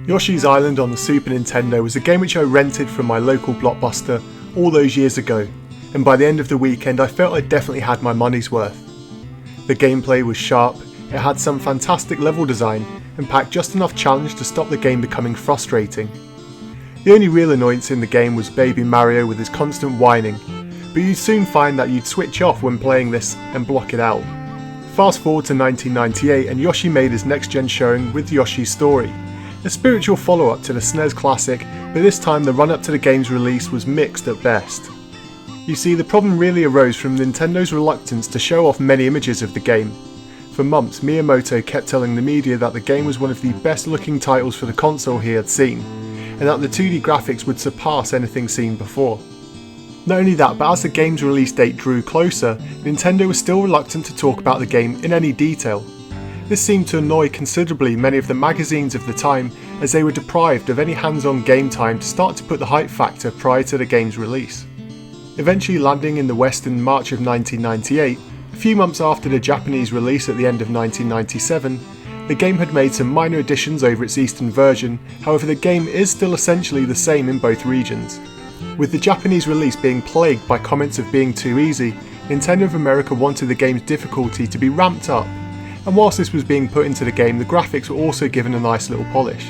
Yoshi's Island on the Super Nintendo was a game which I rented from my local Blockbuster all those years ago, and by the end of the weekend I felt I definitely had my money's worth. The gameplay was sharp, it had some fantastic level design, and packed just enough challenge to stop the game becoming frustrating. The only real annoyance in the game was Baby Mario with his constant whining, but you'd soon find that you'd switch off when playing this and block it out. Fast forward to 1998 and Yoshi made his next gen showing with Yoshi's Story, a spiritual follow-up to the SNES classic, but this time the run-up to the game's release was mixed at best. You see, the problem really arose from Nintendo's reluctance to show off many images of the game. For months, Miyamoto kept telling the media that the game was one of the best looking titles for the console he had seen, and that the 2D graphics would surpass anything seen before. Not only that, but as the game's release date drew closer, Nintendo was still reluctant to talk about the game in any detail. This seemed to annoy considerably many of the magazines of the time, as they were deprived of any hands-on game time to start to put the hype factor prior to the game's release. Eventually landing in the West in March of 1998, a few months after the Japanese release at the end of 1997, the game had made some minor additions over its Eastern version, however the game is still essentially the same in both regions. With the Japanese release being plagued by comments of being too easy, Nintendo of America wanted the game's difficulty to be ramped up, and whilst this was being put into the game, the graphics were also given a nice little polish.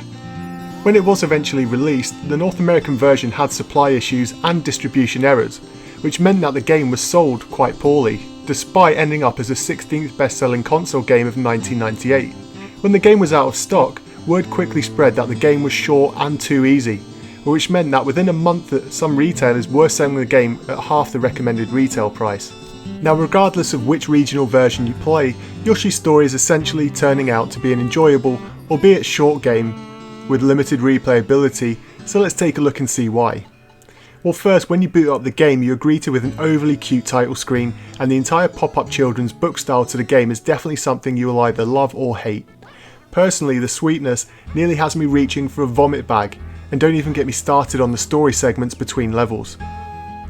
When it was eventually released, the North American version had supply issues and distribution errors, which meant that the game was sold quite poorly, despite ending up as the 16th best-selling console game of 1998. When the game was out of stock, word quickly spread that the game was short and too easy, which meant that within a month that some retailers were selling the game at half the recommended retail price. Now, regardless of which regional version you play, Yoshi's Story is essentially turning out to be an enjoyable, albeit short game, with limited replayability, so let's take a look and see why. Well, first, when you boot up the game, you're greeted with an overly cute title screen, and the entire pop-up children's book style to the game is definitely something you will either love or hate. Personally, the sweetness nearly has me reaching for a vomit bag, and don't even get me started on the story segments between levels.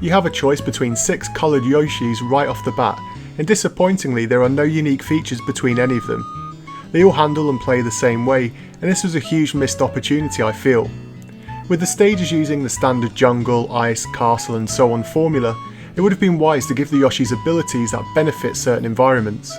You have a choice between 6 coloured Yoshis right off the bat, and disappointingly there are no unique features between any of them. They all handle and play the same way, and this was a huge missed opportunity, I feel. With the stages using the standard jungle, ice, castle and so on formula, it would have been wise to give the Yoshis abilities that benefit certain environments.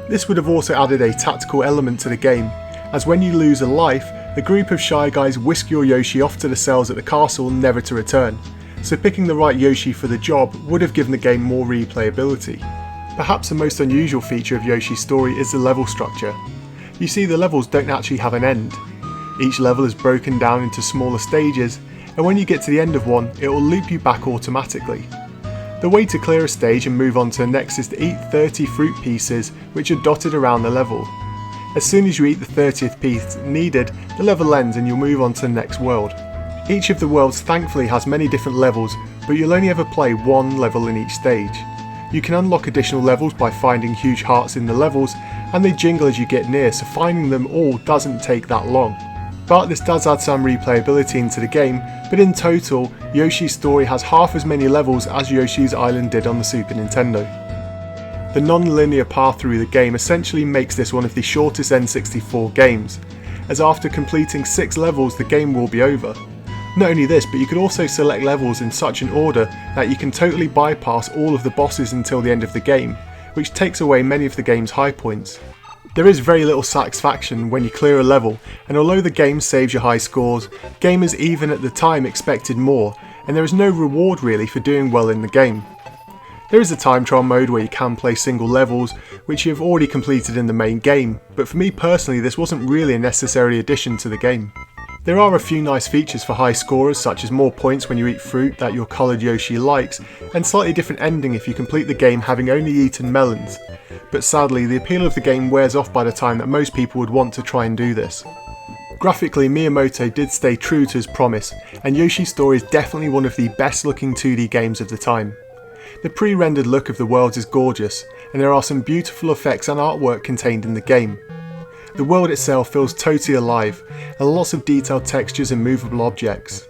This would have also added a tactical element to the game, as when you lose a life, a group of Shy Guys whisk your Yoshi off to the cells at the castle never to return, so picking the right Yoshi for the job would have given the game more replayability. Perhaps the most unusual feature of Yoshi's Story is the level structure. You see, the levels don't actually have an end. Each level is broken down into smaller stages, and when you get to the end of one, it will loop you back automatically. The way to clear a stage and move on to the next is to eat 30 fruit pieces which are dotted around the level. As soon as you eat the 30th piece needed, the level ends and you'll move on to the next world. Each of the worlds thankfully has many different levels, but you'll only ever play one level in each stage. You can unlock additional levels by finding huge hearts in the levels, and they jingle as you get near, so finding them all doesn't take that long. But this does add some replayability into the game, but in total, Yoshi's Story has half as many levels as Yoshi's Island did on the Super Nintendo. The non-linear path through the game essentially makes this one of the shortest N64 games, as after completing 6 levels the game will be over. Not only this, but you could also select levels in such an order that you can totally bypass all of the bosses until the end of the game, which takes away many of the game's high points. There is very little satisfaction when you clear a level, and although the game saves you high scores, gamers even at the time expected more, and there is no reward really for doing well in the game. There is a time trial mode where you can play single levels, which you have already completed in the main game, but for me personally this wasn't really a necessary addition to the game. There are a few nice features for high scorers, such as more points when you eat fruit that your coloured Yoshi likes, and slightly different ending if you complete the game having only eaten melons. But sadly, the appeal of the game wears off by the time that most people would want to try and do this. Graphically, Miyamoto did stay true to his promise, and Yoshi's Story is definitely one of the best looking 2D games of the time. The pre-rendered look of the worlds is gorgeous, and there are some beautiful effects and artwork contained in the game. The world itself feels totally alive, and lots of detailed textures and movable objects.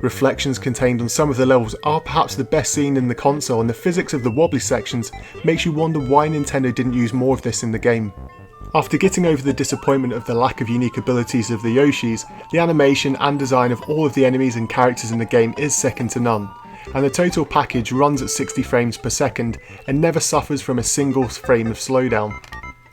Reflections contained on some of the levels are perhaps the best seen in the console, and the physics of the wobbly sections makes you wonder why Nintendo didn't use more of this in the game. After getting over the disappointment of the lack of unique abilities of the Yoshis, the animation and design of all of the enemies and characters in the game is second to none, and the total package runs at 60 frames per second and never suffers from a single frame of slowdown.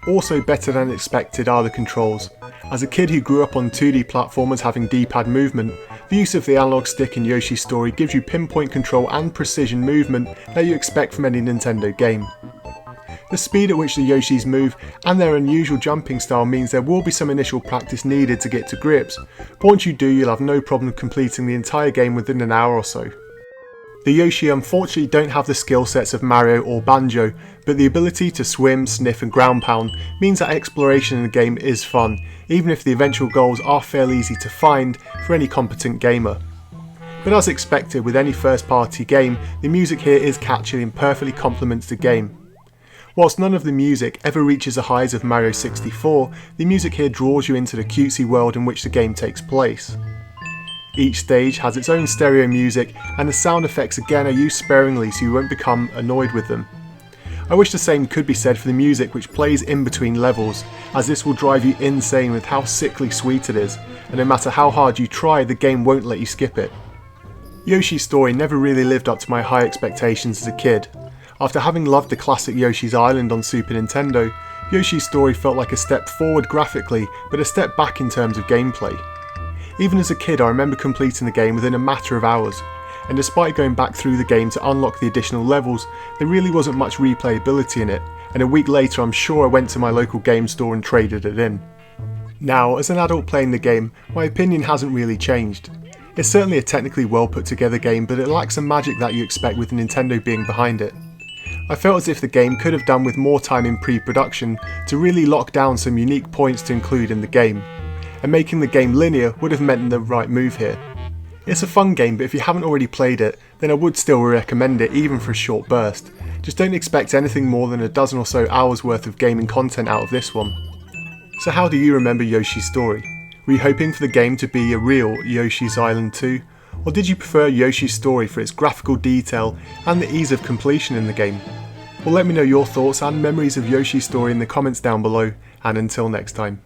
Also better than expected are the controls. As a kid who grew up on 2D platformers having D-pad movement, the use of the analog stick in Yoshi's Story gives you pinpoint control and precision movement that you expect from any Nintendo game. The speed at which the Yoshis move and their unusual jumping style means there will be some initial practice needed to get to grips, but once you do you'll have no problem completing the entire game within an hour or so. The Yoshi unfortunately don't have the skill sets of Mario or Banjo, but the ability to swim, sniff and ground pound means that exploration in the game is fun, even if the eventual goals are fairly easy to find for any competent gamer. But as expected with any first party game, the music here is catchy and perfectly complements the game. Whilst none of the music ever reaches the highs of Mario 64, the music here draws you into the cutesy world in which the game takes place. Each stage has its own stereo music, and the sound effects again are used sparingly so you won't become annoyed with them. I wish the same could be said for the music which plays in between levels, as this will drive you insane with how sickly sweet it is, and no matter how hard you try the game won't let you skip it. Yoshi's Story never really lived up to my high expectations as a kid. After having loved the classic Yoshi's Island on Super Nintendo, Yoshi's Story felt like a step forward graphically, but a step back in terms of gameplay. Even as a kid I remember completing the game within a matter of hours, and despite going back through the game to unlock the additional levels, there really wasn't much replayability in it, and a week later I'm sure I went to my local game store and traded it in. Now, as an adult playing the game, my opinion hasn't really changed. It's certainly a technically well put together game, but it lacks the magic that you expect with Nintendo being behind it. I felt as if the game could have done with more time in pre-production to really lock down some unique points to include in the game, and making the game linear would have meant the right move here. It's a fun game, but if you haven't already played it, then I would still recommend it even for a short burst. Just don't expect anything more than a dozen or so hours worth of gaming content out of this one. So how do you remember Yoshi's Story? Were you hoping for the game to be a real Yoshi's Island 2? Or did you prefer Yoshi's Story for its graphical detail and the ease of completion in the game? Well, let me know your thoughts and memories of Yoshi's Story in the comments down below, and until next time.